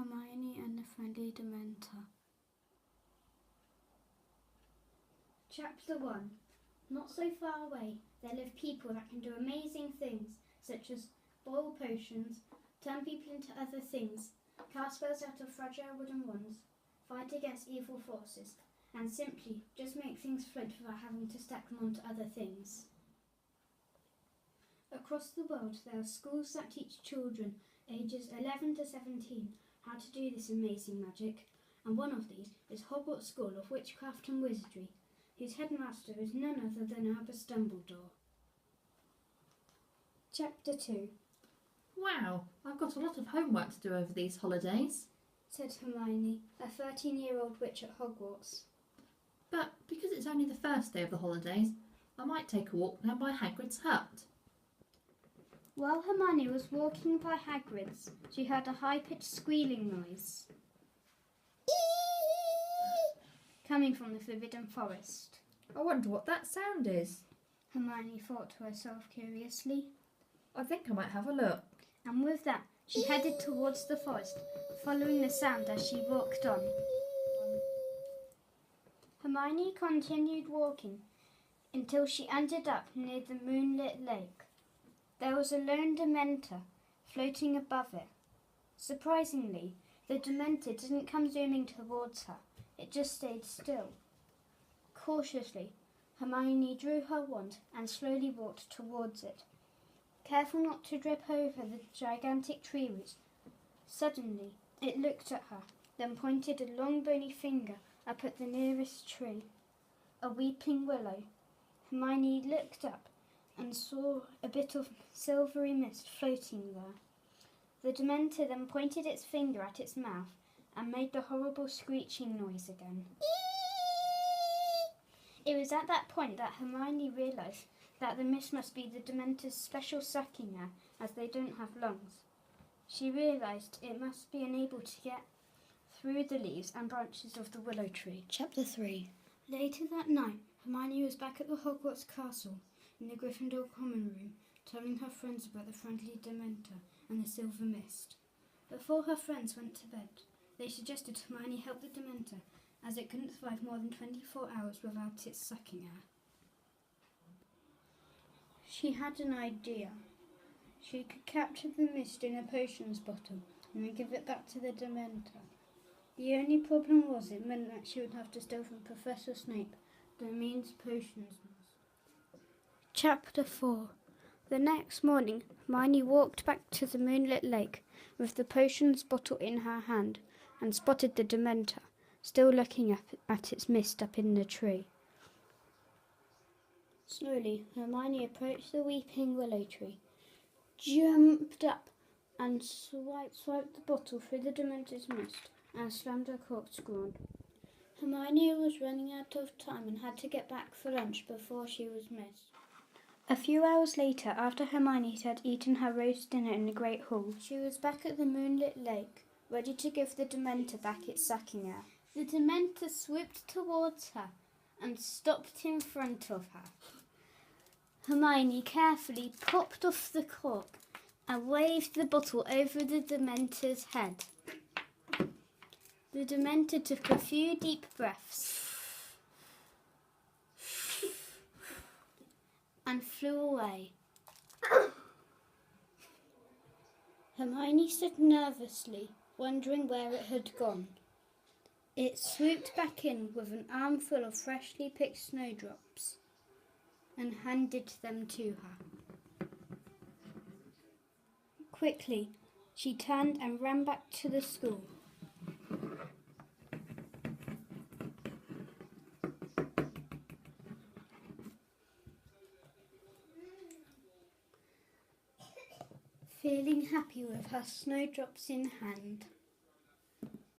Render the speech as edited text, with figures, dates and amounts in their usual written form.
Hermione and the Friendly Dementor. Chapter 1. Not so far away, there live people that can do amazing things, such as boil potions, turn people into other things, cast spells out of fragile wooden wands, fight against evil forces, and simply just make things float without having to stack them onto other things. Across the world, there are schools that teach children ages 11 to 17 how to do this amazing magic, and one of these is Hogwarts School of Witchcraft and Wizardry, whose headmaster is none other than Albus Dumbledore. Chapter 2. Wow, I've got a lot of homework to do over these holidays, said Hermione, a 13-year-old witch at Hogwarts. but because it's only the first day of the holidays, I might take a walk down by Hagrid's hut. While Hermione was walking by Hagrid's, she heard a high-pitched squealing noise coming from the Forbidden Forest. I wonder what that sound is. Hermione thought to herself curiously. I think I might have a look. And with that, she headed towards the forest, following the sound as she walked on. Hermione continued walking until she ended up near the moonlit lake. There was a lone Dementor floating above it. Surprisingly, the Dementor didn't come zooming towards her. It just stayed still. Cautiously, Hermione drew her wand and slowly walked towards it, careful not to trip over the gigantic tree roots. Suddenly, it looked at her, then pointed a long bony finger up at the nearest tree, a weeping willow. Hermione looked up and saw a bit of silvery mist floating there. The Dementor then pointed its finger at its mouth and made the horrible screeching noise again. It was at that point that Hermione realised that the mist must be the Dementor's special sucking air, as they don't have lungs. She realised it must be unable to get through the leaves and branches of the willow tree. Chapter 3. Later that night, Hermione was back at the Hogwarts castle in the Gryffindor common room, telling her friends about the Friendly Dementor and the silver mist. Before her friends went to bed, they suggested Hermione help the Dementor, as it couldn't survive more than 24 hours without its sucking air. She had an idea. She could capture the mist in a potions bottle and then give it back to the Dementor. The only problem was it meant that she would have to steal from Professor Snape, the means potions. Chapter 4. The next morning, Hermione walked back to the moonlit lake with the potions bottle in her hand and spotted the Dementor, still looking up at its mist up in the tree. Slowly, Hermione approached the weeping willow tree, jumped up and swiped the bottle through the Dementor's mist and slammed her corkscrew on. Hermione was running out of time and had to get back for lunch before she was missed. A few hours later, after Hermione had eaten her roast dinner in the Great Hall, she was back at the moonlit lake, ready to give the Dementor back its sucking air. The Dementor swooped towards her and stopped in front of her. Hermione carefully popped off the cork and waved the bottle over the Dementor's head. The Dementor took a few deep breaths and flew away. Hermione stood nervously, wondering where it had gone. It swooped back in with an armful of freshly picked snowdrops and handed them to her. Quickly, she turned and ran back to the school. Feeling happy with her snowdrops in hand.